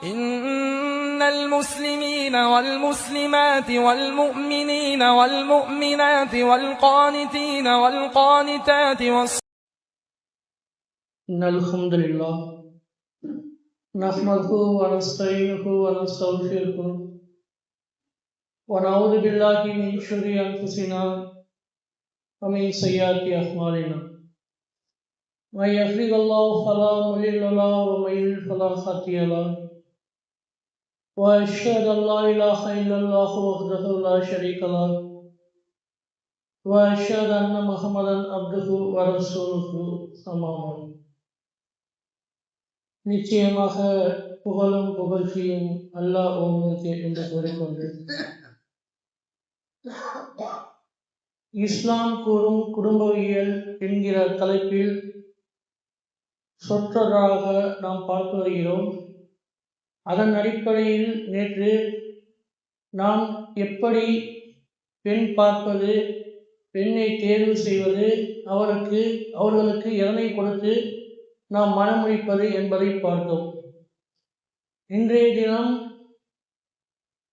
إن المسلمين والمسلمات والمؤمنين والمؤمنات والقانتين والقانتات إن الحمد لله نحمده ونستعينه ونستغفره ونعوذ بالله من شرور أنفسنا ومن سيئات أعمالنا من يهده الله فلا مضل له ومن يضلل فلا هادي له وأشهد أن لا إله إلا الله وحده لا شريك له وأشهد أن محمدا عبده ورسوله أما بعد. நிச்சயமாக புகழும் புகழ்ச்சியும் அல்லாஹ் ஒருவனுக்கே என்று கூறிக்கொண்டு இஸ்லாம் கூறும் குடும்பவியல் என்கிற தலைப்பில் சொற்றொடராக நாம் பார்த்து வருகிறோம். அதன் அடிப்படையில் நேற்று நாம் எப்படி பெண் பார்ப்பது, பெண்ணை தேர்வு செய்வது, அவர்களுக்கு எதனை கொடுத்து நாம் மனமுடிப்பது என்பதை பார்த்தோம். இன்றைய தினம்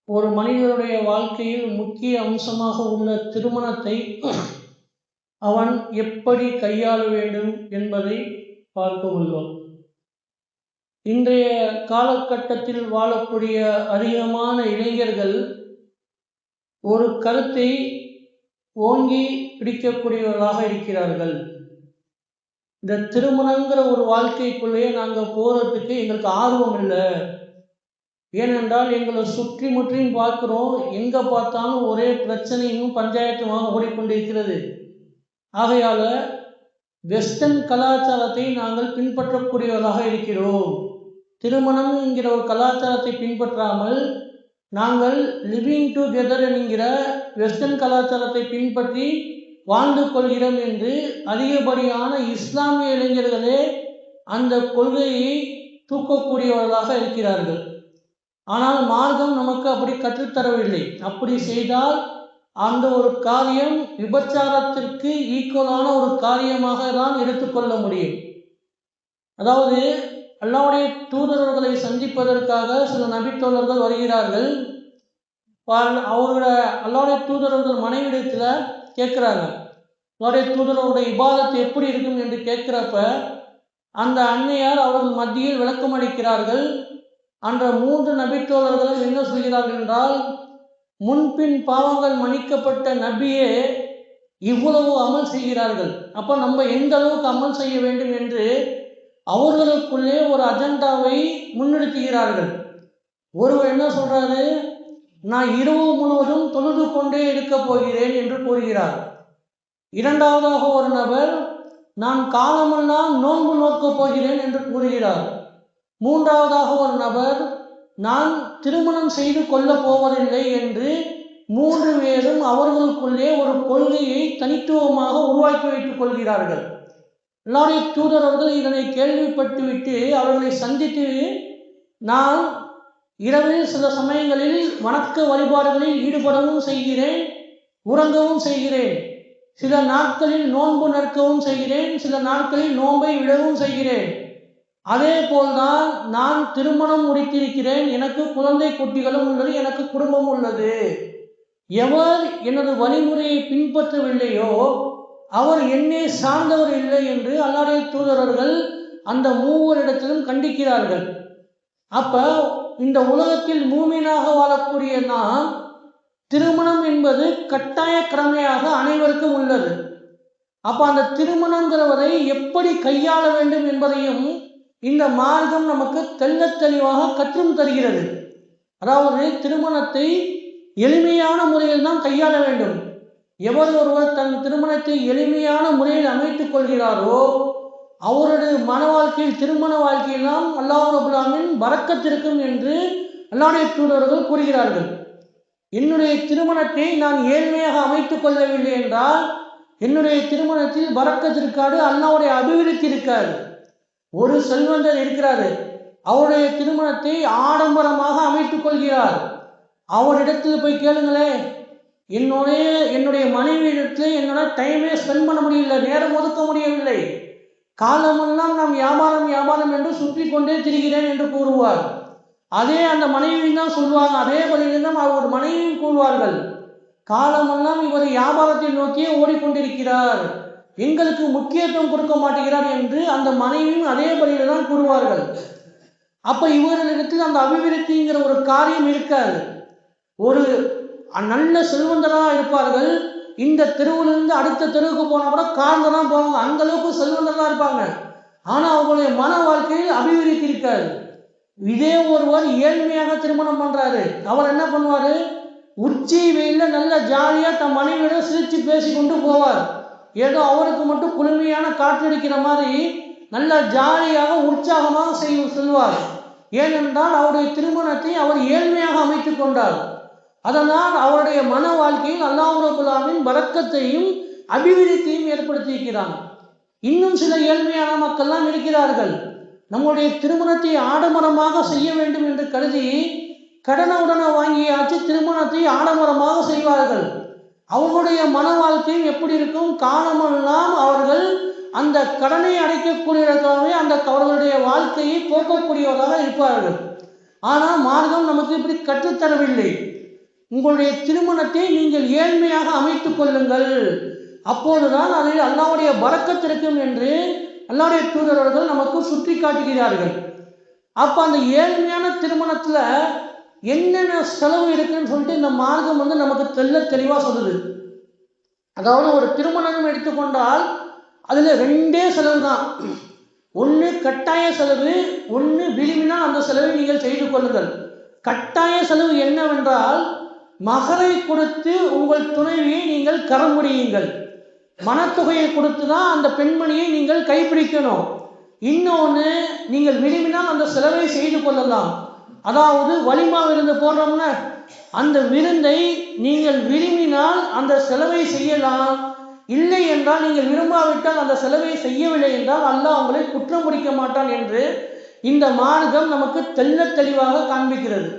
ஒரு மனிதனுடைய வாழ்க்கையில் முக்கிய அம்சமாக உள்ள திருமணத்தை அவன் எப்படி கையாள வேண்டும் என்பதை பார்க்க உள்ளோம். இன்றைய காலகட்டத்தில் வாழக்கூடிய அதிகமான இளைஞர்கள் ஒரு கருத்தை ஓங்கி பிடிக்கக்கூடியவர்களாக இருக்கிறார்கள். இந்த திருமணங்கிற ஒரு வாழ்க்கைக்குள்ளேயே நாங்கள் போகிறதுக்கு எங்களுக்கு ஆர்வம் இல்லை. ஏனென்றால் எங்களை சுற்றி முற்றியும் பார்க்குறோம், எங்கே பார்த்தாலும் ஒரே பிரச்சனையும் பஞ்சாயத்துமாக ஓடிக்கொண்டிருக்கிறது. ஆகையால் வெஸ்டர்ன் கலாச்சாரத்தை நாங்கள் பின்பற்றக்கூடியவர்களாக இருக்கிறோம். திருமணம் என்கிற ஒரு கலாச்சாரத்தை பின்பற்றாமல் நாங்கள் லிவிங் டுகெதர் என்கிற வெஸ்டர்ன் கலாச்சாரத்தை பின்பற்றி வாழ்ந்து கொள்கிறோம் என்று அதிகப்படியான இஸ்லாமிய இளைஞர்களே அந்த கொள்கையை தூக்கக்கூடியவர்களாக இருக்கிறார்கள். ஆனால் மார்க்கம் நமக்கு அப்படி கற்றுத்தரவில்லை. அப்படி செய்தால் அந்த ஒரு காரியம் விபச்சாரத்திற்கு ஈக்குவலான ஒரு காரியமாக தான் எடுத்துக்கொள்ள முடியும். அதாவது அல்லாஹ்வுடைய தூதரவர்களை சந்திப்பதற்காக சில நபித்தோழர்கள் வருகிறார்கள். அல்லாஹ்வுடைய தூதரவர்கள் மனைவிடத்தில் கேட்குறாங்க, அல்லாஹ்வுடைய தூதரவருடைய இபாதத்து எப்படி இருக்கும் என்று கேட்குறப்ப அந்த அன்னையார் அவர்கள் மத்தியில் விளக்கம் அளிக்கிறார்கள். அன்ற 3 நபித்தோழர்களும் என்ன சொல்கிறார்கள் என்றால், முன்பின் பாவங்கள் மன்னிக்கப்பட்ட நபியே இவ்வளவு அமல் செய்கிறார்கள், அப்போ நம்ம எந்த அளவுக்கு அமல் செய்ய வேண்டும் என்று அவர்களுக்குள்ளே ஒரு அஜெண்டாவை முன்னெடுத்துகிறார்கள். ஒருவர் என்ன சொல்றாரு, நான் இரவு முழுவதும் தொழுது கொண்டே இருக்க போகிறேன் என்று கூறுகிறார். இரண்டாவதாக ஒரு நபர், நான் காலமெல்லாம் நோன்பு நோக்கப் போகிறேன் என்று கூறுகிறார். மூன்றாவதாக ஒரு நபர், நான் திருமணம் செய்து கொள்ளப் போவதில்லை என்று 3 பேரும் அவர்களுக்குள்ளே ஒரு கொள்கையை தனித்துவமாக உருவாக்கி வைத்துக் கொள்கிறார்கள். அல்லாஹ்வுடைய தூதரவர்கள் இதனை கேள்விப்பட்டுவிட்டு அவர்களை சந்தித்து, நான் இரவில் சில சமயங்களில் வணக்க வழிபாடுகளில் ஈடுபடவும் செய்கிறேன், உறங்கவும் செய்கிறேன், சில நாட்களில் நோன்பு நிற்கவும் செய்கிறேன், சில நாட்களில் நோன்பை விடவும் செய்கிறேன். அதே போல்தான் நான் திருமணம் முடித்திருக்கிறேன், எனக்கு குழந்தை குட்டிகளும் உள்ளது, எனக்கு குடும்பம் உள்ளது. எவர் எனது வழிமுறையை பின்பற்றவில்லையோ அவர் என்னை சார்ந்தவர் இல்லை என்று அல்லாஹ்வுடைய தூதரவர்கள் அந்த 3 இடத்திலும் கண்டிக்கிறார்கள். அப்போ இந்த உலகத்தில் மூமினாக வாழக்கூடிய நாம் திருமணம் என்பது கட்டாய கடமையாக அனைவருக்கும் உள்ளது. அப்போ அந்த திருமணங்கிறவரை எப்படி கையாள வேண்டும் என்பதையும் இந்த மார்க்கம் நமக்கு தெள்ளத் தெளிவாக கற்றும் தருகிறது. அதாவது திருமணத்தை எளிமையான முறையில் தான் கையாள வேண்டும். எவர் ஒருவர் தன் திருமணத்தை எளிமையான முறையில் அமைத்துக் கொள்கிறாரோ அவருடைய மன வாழ்க்கையில், திருமண வாழ்க்கையெல்லாம் அல்லாஹ் ரப்பல் ஆலமீன் பரக்கத்திருக்கும் என்று அல்லாஹ்வுடைய தூதர்கள் கூறுகிறார்கள். என்னுடைய திருமணத்தை நான் ஏழ்மையாக அமைத்துக் கொள்ளவில்லை என்றால் என்னுடைய திருமணத்தில் பரக்கத்திருக்காது, அல்லாஹ்வுடைய அபிவிருத்தி இருக்காது. ஒரு செல்வந்தர் இருக்கிறாரு, அவருடைய திருமணத்தை ஆடம்பரமாக அமைத்துக் கொள்கிறார். அவரிடத்தில் போய் கேளுங்களேன், என்னுடைய மனைவியிடத்தில் என்னால் டைமே ஸ்பெண்ட் பண்ண முடியல, நேரம் ஒதுக்க முடியவில்லை, காலமெல்லாம் நாம் வியாபாரம் என்று சுற்றி கொண்டே திரிகிறேன் என்று கூறுவார். அதே அந்த மனைவியும் தான் சொல்லுவாங்க. அதே வழியில் தான் அவர் மனைவியும் கூறுவார்கள், காலமெல்லாம் இவர் வியாபாரத்தை நோக்கியே ஓடிக்கொண்டிருக்கிறார், எங்களுக்கு முக்கியத்துவம் கொடுக்க மாட்டேங்கிறார் என்று அந்த மனைவியும் அதே வழியில் தான் கூறுவார்கள். அப்ப இவர்களிடத்தில் அந்த அபிவிருத்திங்கிற ஒரு காரியம் இருக்காது. ஒரு நல்ல செல்வந்தராக இருப்பார்கள். இந்த தெருவிலிருந்து அடுத்த தெருவுக்கு போனால் கூட கார்ல தான் போவாங்க, அந்த அளவுக்கு செல்வந்தராக இருப்பாங்க. ஆனால் அவங்களுடைய மன வாழ்க்கையில் அபிவிருத்தி இருக்காது. இதே ஒருவர் ஏழ்மையாக திருமணம் பண்றாரு, அவர் என்ன பண்ணுவாரு, உச்சி வெயில நல்ல ஜாலியாக தன் மனைவியோட சிரிச்சு பேசி கொண்டு போவார். ஏதோ அவருக்கு மட்டும் குளுமையான காற்றடிக்கிற மாதிரி நல்ல ஜாலியாக உற்சாகமாக செல்வார். ஏனென்றால் அவருடைய திருமணத்தை அவர் ஏழ்மையாக அமைத்து கொண்டார். அதனால் அவருடைய மன வாழ்க்கையில் அல்லாஹ் ரப்பல் ஆலமீன் பரக்கத்தையும் அபிவிருத்தியும் ஏற்படுத்தியிருக்கிறான். இன்னும் சில ஏழ்மையான மக்கள்லாம் இருக்கிறார்கள், நம்முடைய திருமணத்தை ஆடம்பரமாக செய்ய வேண்டும் என்று கருதி கடனை வாங்கியாச்சு திருமணத்தை ஆடம்பரமாக செய்வார்கள். அவர்களுடைய மன வாழ்க்கையும் எப்படி இருக்கும், காலமெல்லாம் அவர்கள் அந்த கடனை அடைக்கக்கூடியவர்களாகவே அந்த அவர்களுடைய வாழ்க்கையை போக்கக்கூடியவர்களாக இருப்பார்கள். ஆனால் மார்க்கம் நமக்கு இப்படி கற்றுத்தரவில்லை. உங்களுடைய திருமணத்தை நீங்கள் ஏழ்மையாக அமைத்துக் கொள்ளுங்கள், அப்போதுதான் அதில் அல்லாஹ்வுடைய பரக்கத் இருக்கும் என்று அல்லாஹ்வுடைய தூதரவர்கள் நமக்கு சுட்டி காட்டுகிறார்கள். அப்போ அந்த ஏழ்மையான திருமணத்தில் என்னென்ன செலவு இருக்குன்னு சொல்லிட்டு இந்த மார்க்கம் நமக்கு தெளிவாக சொல்லுது. அதாவது ஒரு திருமணம் எடுத்துக்கொண்டால் அதில் ரெண்டே செலவு தான். ஒன்று கட்டாய செலவு, ஒன்று விரும்பினால் அந்த செலவை நீங்கள் செய்து கொள்ளுங்கள். கட்டாய செலவு என்னவென்றால், மகரை கொடுத்து உங்கள் துணைவியை நீங்கள் கரம் முடியுங்கள், மனத்தொகையை கொடுத்து தான் அந்த பெண்மணியை நீங்கள் கைப்பிடிக்கணும். இன்னொன்று, நீங்கள் விரும்பினால் அந்த செலவை செய்து கொள்ளலாம். அதாவது வலிமா விருந்து போடுறோம்னா, அந்த விருந்தை நீங்கள் விரும்பினால் அந்த செலவை செய்யலாம், இல்லை என்றால் நீங்கள் விரும்பாவிட்டால் அந்த செலவை செய்யவில்லை என்றால் அல்லாஹ் உங்களை குற்றம் முடிக்க மாட்டான் என்று இந்த மார்க்கம் நமக்கு தெளிவாக காண்பிக்கிறது.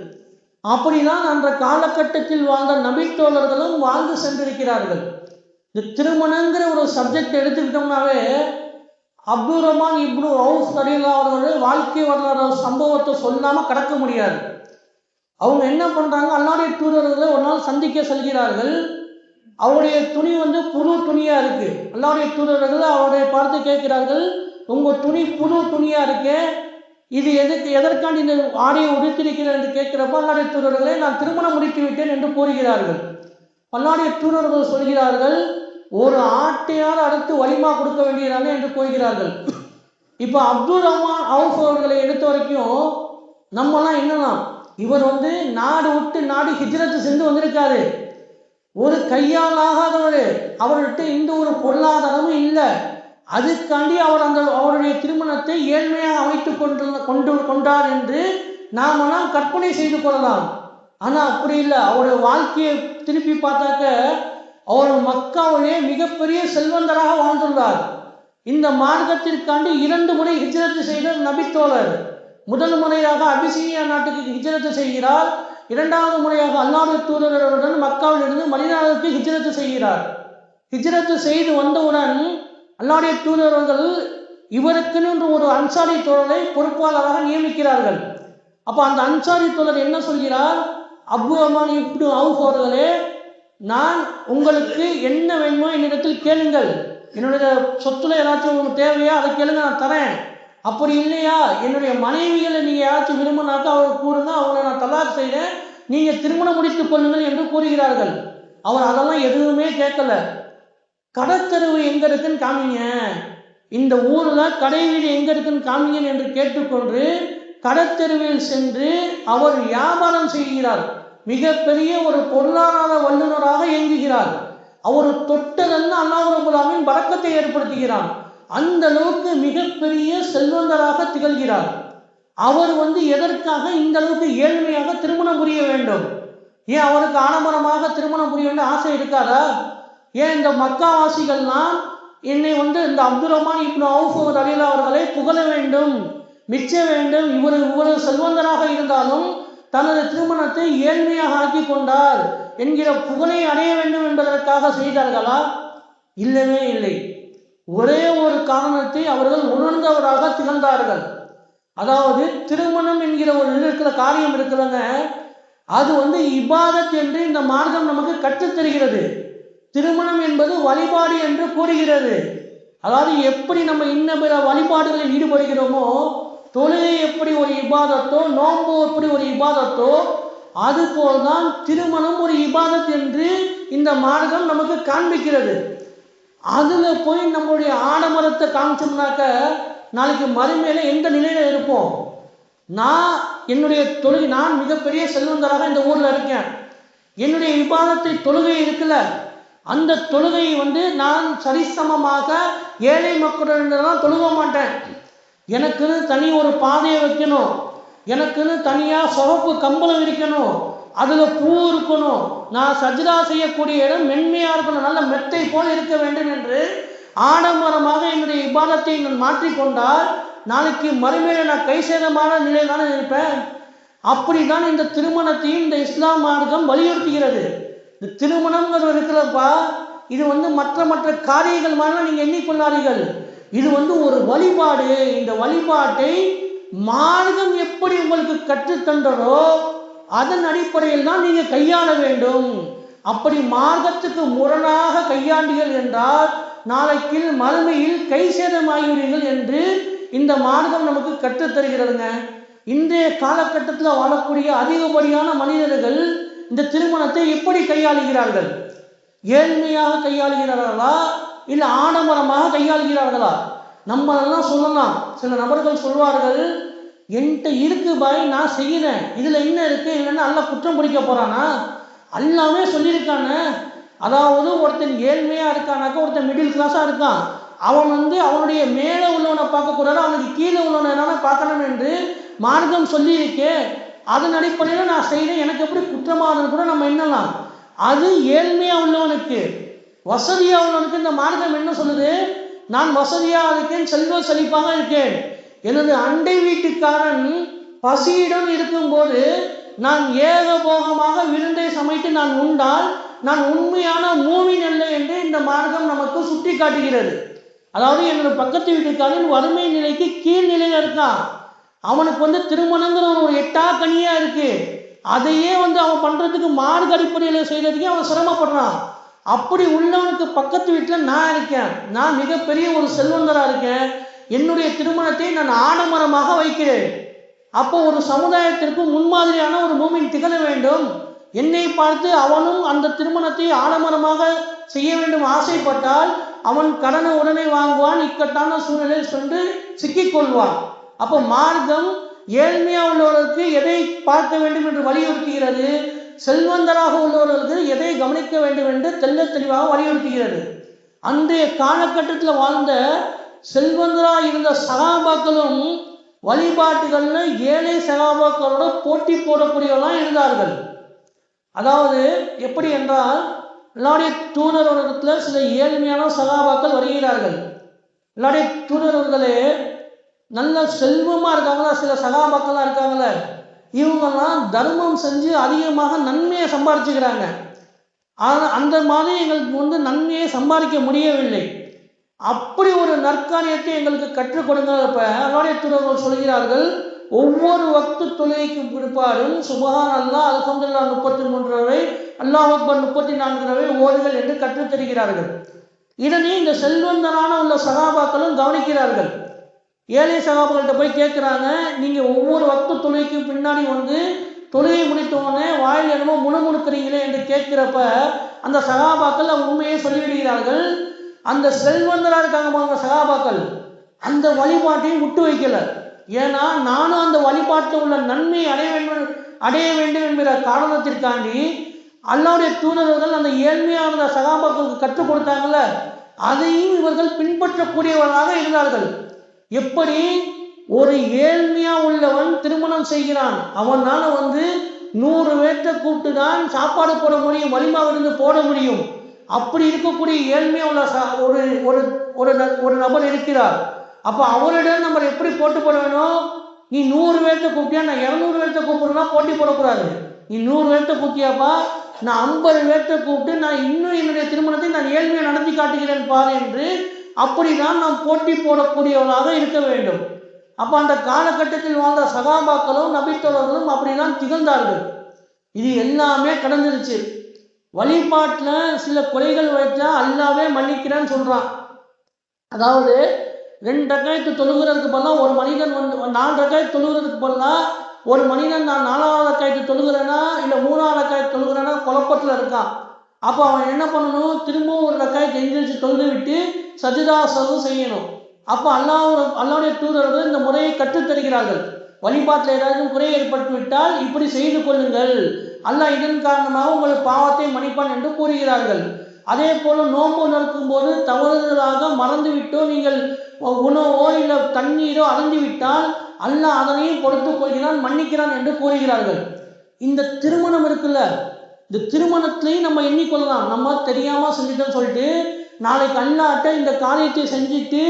அப்படிதான் அந்த காலகட்டத்தில் வாழ்ந்த நபித்தோழர்களும் வாழ்ந்து சென்றிருக்கிறார்கள். இந்த திருமணங்கிற ஒரு சப்ஜெக்ட் எடுத்துக்கிட்டோம்னாவே அப்துல் ரஹ்மான் இப்னு அவுஃப் ரலியல்லாஹு அவர்களுடைய வாழ்க்கை வரலாறு சம்பவத்தை சொல்லாமல் கடக்க முடியாது. அவங்க என்ன பண்ணுறாங்க, அல்லாஹ்வுடைய தூதர்களை ஒரு நாள் சந்திக்க செல்கிறார்கள். அவருடைய துணி புது துணியாக இருக்குது. அல்லாஹ்வுடைய தூதர்கள் அவருடைய பார்த்து கேட்கிறார்கள், உங்கள் துணி புது துணியாக இருக்கு, இது எதற்காண்டி இந்த ஆடையை உடுத்திருக்கிறேன் என்று கேட்கிறப்ப அல்லாஹ்வுடைய தூதர்களே நான் திருமணம் முடித்து விட்டேன் என்று கூறுகிறார்கள். அல்லாஹ்வுடைய தூதர்கள் சொல்கிறார்கள், ஒரு ஆட்டையால் அடுத்து வலிமா கொடுக்க வேண்டியதானே என்று கூறுகிறார்கள். இப்போ அப்துல் ரஹ்மான் அவுஃப் அவர்களை எடுத்த வரைக்கும் நம்மலாம் என்னன்னா, இவர் நாடு விட்டு நாடு ஹிஜ்ரத்து சென்று வந்திருக்காரு, ஒரு கையால் ஆகாதவர், அவர்கிட்ட இந்த ஒரு பொருளாதாரமும் இல்லை, அதுக்காண்டி அவர் அவருடைய திருமணத்தை ஏழ்மையாக அமைத்து கொண்டார் என்று நாமெல்லாம் கற்பனை செய்து கொள்ளலாம். ஆனால் அப்படி இல்லை. அவருடைய வாழ்க்கையை திருப்பி பார்த்தாக்க அவர் மக்காவிலே மிகப்பெரிய செல்வந்தராக வாழ்ந்துள்ளார். இந்த மார்க்கத்திற்காண்டி 2 முறை ஹிஜ்ரத்து செய்த நபித்தோழர். முதல் முறையாக அபிசீனியா நாட்டுக்கு ஹிஜ்ரத்து செய்கிறார், 2வது முறையாக அல்லாஹ்வுடைய தூதருடன் மக்காவிலிருந்து மதீனாவுக்கு ஹிஜ்ரத்து செய்கிறார். ஹிஜ்ரத்து செய்து வந்தவுடன் அல்லாஹ்வுடைய தூதர்கள் இவருக்குன்னு ஒரு அன்சாரி தோழரை பொறுப்பாளராக நியமிக்கிறார்கள். அப்போ அந்த அன்சாரி தோழர் என்ன சொல்கிறார், அப்துல் ரஹ்மான் இப்னு அவுஃப் அவர்களே, நான் உங்களுக்கு என்ன வேணுமோ என்னிடத்தில் கேளுங்கள், என்னுடைய சொத்துல ஏதாச்சும் உங்களுக்கு தேவையா அதை கேளுங்க, நான் தரேன். அப்படி இல்லையா, என்னுடைய மனைவிகளை நீங்கள் யாராச்சும் விரும்பினாக்கா அவர் கூறுங்க, அவங்களை நான் தலாக் செய்கிறேன், நீங்கள் திருமணம் முடித்துக் கொள்ளுங்கள் என்று கூறுகிறார்கள். அவர் அதெல்லாம் எதுவுமே கேட்கல. கடத்தெருவு எங்கே இருக்குன்னு காமிங்க, இந்த ஊரில் கடை வீடு எங்கே இருக்குன்னு காமிங்க என்று கேட்டுக்கொண்டு கடத்தெருவில் சென்று அவர் வியாபாரம் செய்கிறார். மிகப்பெரிய ஒரு பொருளாதார வல்லுநராக இயங்குகிறார். அவர் தொட்டதெல்லாம் அல்லாஹ் ரப்பல் ஆலமீன் பரக்கத்தை ஏற்படுத்துகிறார். அந்த அளவுக்கு மிகப்பெரிய செல்வந்தராக திகழ்கிறார். அவர் எதற்காக இந்த அளவுக்கு ஏழ்மையாக திருமணம் புரிய வேண்டும்? ஏன் அவருக்கு ஆடம்பரமாக திருமணம் புரிய வேண்டும் ஆசை இருக்காதா? ஏன் இந்த மக்காவாசிகள்லாம் என்னை இந்த அப்துல் ரஹ்மான் இப்னு அவுஃப் ரலியல்லாஹு அவர்களை புகழ வேண்டும், மிச்ச வேண்டும், இவ்வளவு செல்வந்தராக இருந்தாலும் தனது திருமணத்தை ஏழ்மையாக ஆக்கி கொண்டார் என்கிற புகழை அடைய வேண்டும் என்பதற்காக செய்தார்களா? இல்லவே இல்லை. ஒரே ஒரு காரணத்தை அவர்கள் உணர்ந்தவராக திகழ்ந்தார்கள். அதாவது திருமணம் என்கிற ஒரு இருக்கிற காரியம் இருக்கிறங்க, அது இபாதத் என்று இந்த மார்க்கம் நமக்கு கற்றுத்தருகிறது. திருமணம் என்பது வழிபாடு என்று கூறுகிறது. அதாவது எப்படி நம்ம இன்ன பிற வழிபாடுகளில் ஈடுபடுகிறோமோ, தொழுகை எப்படி ஒரு இபாதத்தோ, நோன்பு எப்படி ஒரு இபாதத்தோ, அதுபோல்தான் திருமணம் ஒரு இபாதத் என்று இந்த மார்க்கம் நமக்கு காண்பிக்கிறது. அதுல போய் நம்மளுடைய ஆடம்பரத்தை காமிச்சோம்னாக்க நாளைக்கு மறுமையில எந்த நிலையில இருப்போம்? நான் மிகப்பெரிய செல்வந்தராக இந்த ஊர்ல இருக்கேன். என்னுடைய இபாதத்தை தொழுகை இருக்குல்ல, அந்த தொழுகை நான் சரிசமமாக ஏழை மக்களிடம் தொழுக மாட்டேன். எனக்குன்னு தனி ஒரு பாதையை வைக்கணும், எனக்குன்னு தனியா சொகப்பு கம்பளம் இருக்கணும், அதுல பூ இருக்கணும், நான் சஜ்தா செய்யக்கூடிய இடம் மென்மையா இருக்கணும், நல்ல மெத்தை போல இருக்க வேண்டும் என்று ஆடம்பரமாக என்னுடைய இபாதத்தை நான் மாற்றிக்கொண்டால் நாளைக்கு மறுமையில நான் கை சேதமான நிலையில் தானே இருப்பேன். அப்படிதான் இந்த திருமணத்தையும் இந்த இஸ்லாம் மார்க்கம் வலியுறுத்துகிறது. இந்த திருமணம்ங்கிறது இருக்கிறப்பா, இது மற்ற மற்ற காரியங்கள் மாதிரி நீங்க எண்ணிக்கொள்ளாதீர்கள். இது ஒரு வழிபாடு. இந்த வழிபாட்டை மார்க்கம் எப்படி உங்களுக்கு கற்றுத்தந்ததோ அதன் அடிப்படையில் தான் நீங்க கையாள வேண்டும். அப்படி மார்க்கத்துக்கு முரணாக கையாண்டீர்கள் என்றால் நாளைக்கு மறுமையில் கை சேதமாகிறீர்கள் என்று இந்த மார்க்கம் நமக்கு கற்றுத்தருகிறதுங்க. இன்றைய காலகட்டத்தில் வாழக்கூடிய அதிகப்படியான மனிதர்கள் இந்த திருமணத்தை எப்படி கையாளுகிறார்கள்? ஏழ்மையாக கையாளுகிறார்களா, இல்லை ஆடம்பரமாக கையாளுகிறார்களா? நம்மளெல்லாம் சொல்லலாம். சில நபர்கள் சொல்வார்கள், என்கிட்ட இருக்கு பாய், நான் செய்கிறேன், இதுல என்ன இருக்கு, இல்லைன்னா அல்ல குற்றம் பிடிக்க போறானா? எல்லாமே சொல்லியிருக்கானே. அதாவது ஒருத்தன் ஏழ்மையா இருக்கானாக்கா, ஒருத்தன் மிடில் கிளாஸா இருக்கான், அவன் அவனுடைய மேலே உள்ளவனை பார்க்கக்கூடாது, அவனுக்கு கீழே உள்ளவனை பார்க்கணும் என்று மார்க்கம் சொல்லியிருக்கே. அதன் அடிப்படையில் நான் செய்கிறேன், எனக்கு எப்படி குற்றமானது கூட நம்ம எண்ணலாம். அது ஏழ்மையா உள்ளவனுக்கு. வசதியா உள்ளவனுக்கு இந்த மார்க்கம் என்ன சொல்லுது? நான் வசதியா இருக்கேன், செல்வ செழிப்பாக இருக்கேன், எனது அண்டை வீட்டுக்காரன் பசியிடம் இருக்கும்போது நான் ஏகபோகமாக விருந்தை சமைத்து நான் உண்டால் நான் உண்மையான மூமின் அல்ல என்று இந்த மார்க்கம் நமக்கு சுட்டி காட்டுகிறது. அதாவது என்னோட பக்கத்து வீட்டுக்காரன் வறுமை நிலைக்கு கீழ் நிலையில இருக்கான், அவனுக்கு திருமணங்கிற ஒரு எட்டா கனியா இருக்கு, அதையே அவன் பண்றதுக்கு மார்க்க அடிப்படையில் செய்யறதுக்கே அவன் சிரமப்படுறான். அப்படி உள்ளவனுக்கு பக்கத்து வீட்டில் நான் இருக்கேன், நான் மிகப்பெரிய ஒரு செல்வந்தரா இருக்கேன், என்னுடைய திருமணத்தை நான் ஆடம்பரமாக வைக்கிறேன். அப்போ ஒரு சமுதாயத்திற்கு முன்மாதிரியான ஒரு மூமின் திகழ வேண்டும். என்னை பார்த்து அவனும் அந்த திருமணத்தை ஆடம்பரமாக செய்ய வேண்டும் ஆசைப்பட்டால் அவன் கடனை உடனே வாங்குவான், இக்கட்டான சூழ்நிலையில் சென்று சிக்கிக்கொள்வான். அப்போ மார்க்கம் ஏழ்மையா உள்ளவர்களுக்கு எதை பார்க்க வேண்டும் என்று வலியுறுத்துகிறது, செல்வந்தராக உள்ளவர்களுக்கு எதை கவனிக்க வேண்டும் என்று தெல்ல தெளிவாக வலியுறுத்துகிறது. அன்றைய காலகட்டத்தில் வாழ்ந்த செல்வந்தராக இருந்த சகாபாக்களும் வழிபாட்டுகள்ல ஏழை சகாபாக்களோட போட்டி போடக்கூடியவர்களாக இருந்தார்கள். அதாவது எப்படி என்றால், எல்லாருடைய தூதரவர்களிடத்துல சில ஏழ்மையான சகாபாக்கள் வருகிறார்கள். எல்லாருடைய தூதரவர்களே நல்ல செல்வமா இருக்காங்களா, சில சகாபாக்கள்லாம் இருக்காங்களே, இவங்கெல்லாம் தர்மம் செஞ்சு அதிகமாக நன்மையை சம்பாதிச்சுக்கிறாங்க, ஆனால் அந்த மாதிரி எங்களுக்கு நன்மையை சம்பாதிக்க முடியவில்லை, அப்படி ஒரு நற்காரியத்தை எங்களுக்கு கற்றுக் கொடுங்க. அவருடைய தூதர்கள் சொல்கிறார்கள், ஒவ்வொரு வக்து தொழுகைக்கு பிற்பாடும் சுபஹான் அல்லாஹ், அல்ஹம்துலில்லாஹ் 33 தடவை, அல்லாஹ் அக்பர் 34 தடவை ஓதுகள் என்று கற்றுத் தருகிறார்கள். இதனை இந்த செல்வந்தரான உள்ள சகாபாக்களும் கவனிக்கிறார்கள். ஏழை சகாபாக்கள்கிட்ட போய் கேட்குறாங்க, நீங்க ஒவ்வொரு வக்து தொழுகைக்கு பின்னாடி தொழுகை முடித்தவொடனே வாயில் என்னமோ முணுமுணுக்கிறீங்களே என்று கேட்கிறப்ப அந்த சகாபாக்கள் உண்மையை சொல்லிவிடுகிறார்கள். அந்த செல்வந்தரா இருக்காங்க சகாபாக்கள் அந்த வழிபாட்டையும் விட்டு வைக்கல. ஏன்னா நானும் அந்த வழிபாட்டில் உள்ள நன்மையை அடைய வேண்டும் என்கிற காரணத்திற்காண்டி அல்லாஹ்வுடைய தூதர்கள் அந்த ஏழ்மையான சகாபாக்களுக்கு கற்றுக் கொடுத்தாங்கல்ல, அதையும் இவர்கள் பின்பற்றக்கூடியவர்களாக இருந்தார்கள். எப்படி ஒரு ஏழ்மையா உள்ளவன் திருமணம் செய்கிறான், அவனால 100 பேர்த்த கூப்பிட்டு தான் சாப்பாடு போட முடியும், வலிமாவிலிருந்து போட முடியும். அப்படி இருக்கக்கூடிய ஏழ்மையா உள்ள ஒரு நபர் இருக்கிறார். அப்ப அவரிடம் நம்ம எப்படி போட்டு போட வேணும்? நீ 100 பேர்த்த கூப்பிட்டியா, நான் 200 பேர்த்த கூப்பிடுறா போட்டி போடக்கூடாது. நீ 100 பேர்த்த கூப்பிட்டியாப்பா, நான் 50 பேர்த்த கூப்பிட்டு நான் இன்னும் என்னுடைய திருமணத்தை நான் ஏழ்மையை நடத்தி காட்டுகிறேன் பாரு என்று அப்படிதான் நாம் போட்டி போடக்கூடியவர்களாக இருக்க வேண்டும். அப்போ அந்த காலகட்டத்தில் வாழ்ந்த சகாபாக்களும் நபித்தோழர்களும் அப்படிதான் திகழ்ந்தார்கள். இது எல்லாமே கடந்துருச்சு. வழிபாட்டில் சில குறைகள் வைத்தா அல்லாவே மன்னிக்கிறேன்னு சொல்கிறான். அதாவது 2 ரக்காயத்து தொழுகிறதுக்கு பதிலாக ஒரு மனிதன் 4 ரக்காயத்து தொழுகிறதுக்கு பதிலாக ஒரு மனிதன் நான் 4வது ரக்காயத்து தொழுகிறேன்னா இல்லை 3வது ரக்காயத்து தொழுகிறேன்னா குழப்பத்தில் இருக்கான். அப்போ அவன் என்ன பண்ணணும், திரும்பவும் ஒரு ரக்காயத்தை எந்திரிச்சு தொழுது விட்டு சஜிதா சர்வு செய்யணும். அப்போ அல்லாவுடைய தூதர்கள் இந்த முறையை கற்றுத்தருகிறார்கள். வழிபாட்டில் ஏதாவது குறை ஏற்பட்டு விட்டால் இப்படி செய்து கொள்ளுங்கள், அல்லாஹ் இதன் காரணமாக உங்கள் பாவத்தை மன்னிப்பான் என்று கூறுகிறார்கள். அதே போல நோன்பு நடக்கும் போது தவறுதலாக மறந்துவிட்டோ நீங்கள் உணவோ இல்லை தண்ணீரோ அருந்தி விட்டால் அல்லாஹ் அதனையும் பொறுத்துக் கொள்கிறான், மன்னிக்கிறான் என்று கூறுகிறார்கள். இந்த திருமணம் இருக்குல்ல, இந்த திருமணத்திலையும் நம்ம எண்ணிக்கொள்ளலாம், நம்ம தெரியாம செஞ்சுட்டோம்னு சொல்லிட்டு நாளைக்கு அல்லாட்ட இந்த காரியத்தை செஞ்சுட்டு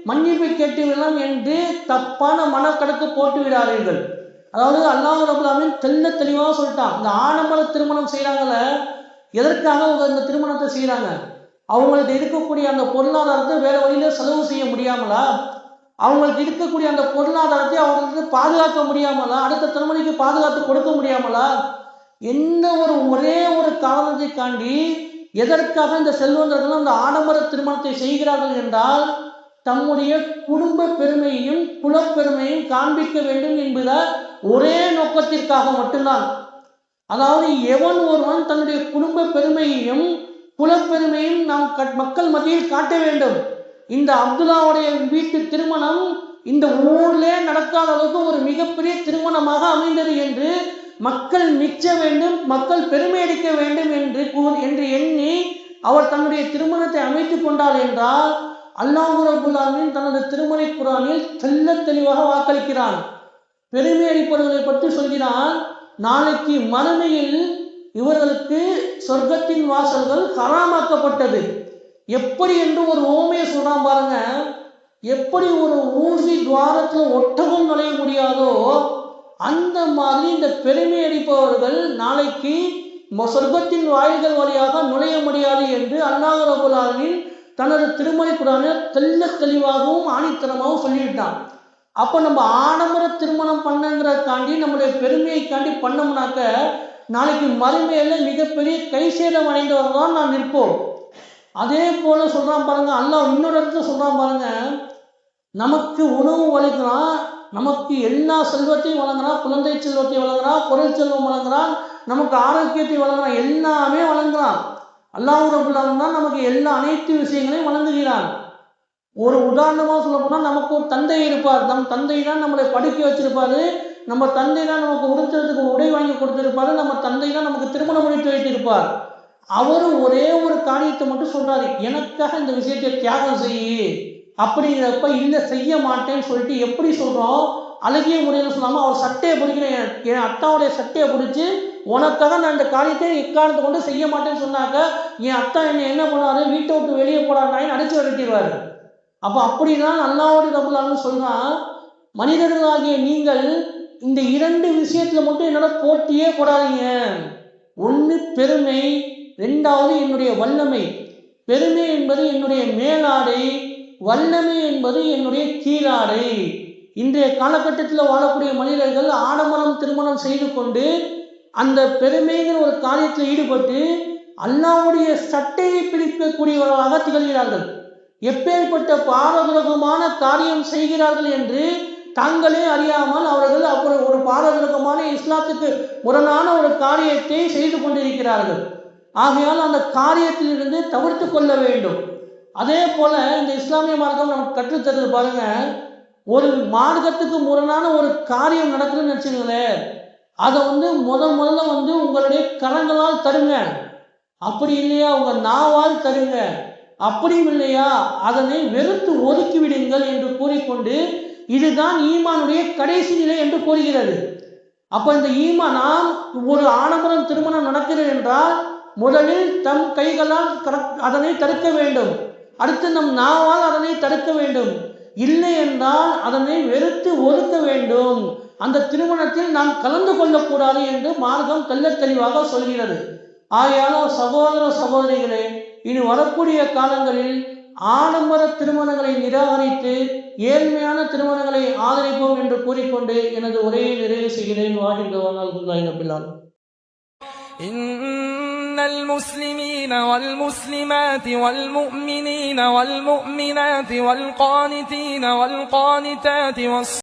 மன்னிப்பு கேட்டு விடலாம் என்று தப்பான மனக்கணக்கு போட்டு விடாதீர்கள். அதாவது அல்லாஹ் ரப்பல் ஆலமீன் தெளிவாக சொல்லிட்டான். இந்த ஆடம்பர திருமணம் செய்கிறாங்கள, எதற்காக இந்த திருமணத்தை செய்கிறாங்க? அவங்களுக்கு இருக்கக்கூடிய அந்த பொருளாதாரத்தை வேற வழியில செலவு செய்ய முடியாமலா? அவங்களுக்கு இருக்கக்கூடிய அந்த பொருளாதாரத்தை அவங்களுக்கு பாதுகாக்க முடியாமலா? அடுத்த தலைமுறைக்கு பாதுகாத்து கொடுக்க முடியாமலா? எந்த ஒரே ஒரு காரணத்தை காண்டி எதற்காக இந்த செல்வந்தர்கள் அந்த ஆடம்பர திருமணத்தை செய்கிறார்கள் என்றால் தம்முடைய குடும்ப பெருமையையும் குலப்பெருமையும் காண்பிக்க வேண்டும் என்பத ஒரே நோக்கத்திற்காக மட்டும்தான். அதாவது எவன் ஒருவன் தன்னுடைய குடும்ப பெருமையையும் குலப்பெருமையும் நாம் மக்கள் மத்தியில் காட்ட வேண்டும். இந்த அப்துல்லாவுடைய வீட்டு திருமணம் இந்த ஊர்லே நடக்காத அளவுக்கு ஒரு மிகப்பெரிய திருமணமாக அமைந்தது என்று மக்கள் மிச்ச வேண்டும், மக்கள் பெருமை அடிக்க வேண்டும் என்று எண்ணி அவர் தன்னுடைய திருமணத்தை அமைத்துக் கொண்டார் என்றால் அல்லாஹ் ரப்பல் ஆலமீன் தனது திருமறை குர்ஆனில் தெளிவாக வாக்களிக்கிறான். பெருமை அடிப்பவர்களை பற்றி சொல்கிறான், நாளைக்கு மறுமையில் இவர்களுக்கு சொர்க்கத்தின் வாசல்கள் ஹராமாக்கப்பட்டது. எப்படி என்று ஒரு ஓமையை சொல்றான் பாருங்க. எப்படி ஒரு ஊசி துவாரத்தில் ஒட்டகம் நுழைய முடியாதோ அந்த மாதிரி இந்த பெருமை அடிப்பவர்கள் நாளைக்கு சொர்க்கத்தின் வாயில்கள் வழியாக நுழைய முடியாது என்று அல்லாஹ் ரப்பல் ஆலமீன் தனது திருமறை குர்ஆனில் தெளிவாகவும் ஆணித்தரமாகவும் சொல்லிவிட்டான். அப்போ நம்ம ஆடம்பர திருமணம் பண்ணுங்கிறதுக்காண்டி நம்முடைய பெருமையை காண்டி பண்ணோம்னாக்க நாளைக்கு மறுமையில மிகப்பெரிய கை சேதம் அடைந்தவர்கள் தான் நான் நிற்போம். அதே போல சொல்றான் பாருங்க, அல்லாஹ் இன்னொரு இடத்துல சொல்றான் பாருங்க, நமக்கு உணவு வழங்குறான், நமக்கு எல்லா செல்வத்தையும் வழங்குறான், குழந்தை செல்வத்தை வழங்குறான், பொருள் செல்வம் வழங்குறான், நமக்கு ஆரோக்கியத்தை வழங்குறான், எல்லாமே வழங்குறான். அல்லாஹ் ரப்பல் ஆலமீன் தான் நமக்கு எல்லா அனைத்து விஷயங்களையும் வழங்குகிறான். ஒரு உதாரணமாக சொல்ல போனால் நமக்கு ஒரு தந்தை இருப்பார். நம் தந்தை தான் நம்மளை படிக்க வச்சிருப்பாரு, நம்ம தந்தை தான் நமக்கு உடுத்துறதுக்கு உடை வாங்கி கொடுத்திருப்பாரு, நம்ம தந்தை தான் நமக்கு திருமணம் முடித்து வைத்திருப்பார். அவர் ஒரே ஒரு காரியத்தை மட்டும் சொல்றாரு, எனக்காக இந்த விஷயத்தை தியாகம் செய்யு அப்படிங்கிறப்ப இல்லை செய்ய மாட்டேன்னு சொல்லிட்டு எப்படி சொல்றோம், அழகிய முறையில் சொல்லாமல் அவர் சட்டையை பிடிக்கிறேன், என் அத்தாவுடைய சட்டையை பிடிச்சி உனக்காக நான் இந்த காரியத்தை எக்காரணத்தை கொண்டு செய்ய மாட்டேன்னு சொன்னாக்க என் அத்தா என்னை என்ன பண்ணாரு, வீட்டை விட்டு வெளியே போடாருன்னு அடிச்சு விரட்டிடுவாரு. அப்போ அப்படிதான் அல்லாஹ்வுடைய ரப்பல் ஆலமீன் சொல்றான், மனிதர்களாகிய நீங்கள் இந்த 2 விஷயத்துல மட்டும் என்னோட போட்டியே போடாதீங்க. ஒன்று பெருமை, 2வது என்னுடைய வல்லமை. பெருமை என்பது என்னுடைய மேலாடை, வல்லமை என்பது என்னுடைய கீழாடை. இன்றைய காலகட்டத்தில் வாழக்கூடிய மனிதர்கள் ஆடம்பரம் திருமணம் செய்து கொண்டு அந்த பெருமைங்கிற ஒரு காரியத்தில் ஈடுபட்டு அல்லாஹ்வுடைய சட்டையை பிடிக்கக்கூடியவர்களாக திகழ்கிறார்கள். எப்பேற்பட்ட பாரதூரகமான காரியம் செய்கிறார்கள் என்று தாங்களே அறியாமல் அவர்கள் அப்படி ஒரு பாரதூரகமான இஸ்லாத்துக்கு முரணான ஒரு காரியத்தை செய்து கொண்டிருக்கிறார்கள். ஆகையால் அந்த காரியத்திலிருந்து தவிர்த்து கொள்ள வேண்டும். அதே போல இந்த இஸ்லாமிய மார்க்கம் நமக்கு கற்றுத்தருது பாருங்க, ஒரு மார்க்கத்துக்கு முரணான ஒரு காரியம் நடக்குதுன்னு நினைச்சுங்களேன், அதை முதல்ல உங்களுடைய கரங்களால் தருங்க, அப்படி இல்லையா உங்க நாவால் தருங்க, அப்படியும் இல்லையா அதனை வெறுத்து ஒதுக்கி விடுங்கள் என்று கூறிக்கொண்டு இதுதான் ஈமானுடைய கடைசி நிலை என்று கூறுகிறது. அப்ப இந்த ஈமான் ஒரு ஆடம்பரம் திருமணம் நடக்கிறது என்றால் முதலில் தம் கைகளால் அதனை தடுக்க வேண்டும், அடுத்து நம் நாவால் அதனை தடுக்க வேண்டும், இல்லை என்றால் அதனை வெறுத்து ஒதுக்க வேண்டும், அந்த திருமணத்தில் நாம் கலந்து கொள்ளக்கூடாது என்று மார்க்கம் தெளிவாக சொல்கிறது. ஆகையால் சகோதர சகோதரிகளே, இனி வரக்கூடிய காலங்களில் ஆடம்பர திருமணங்களை நிராகரித்து ஏழ்மையான திருமணங்களை ஆதரிப்போம் என்று கூறிக்கொண்டு எனது உரையை நிறைவு செய்கிறேன். வாஹித் إن المسلمين والمسلمات والمؤمنين والمؤمنات والقانتين والقانتات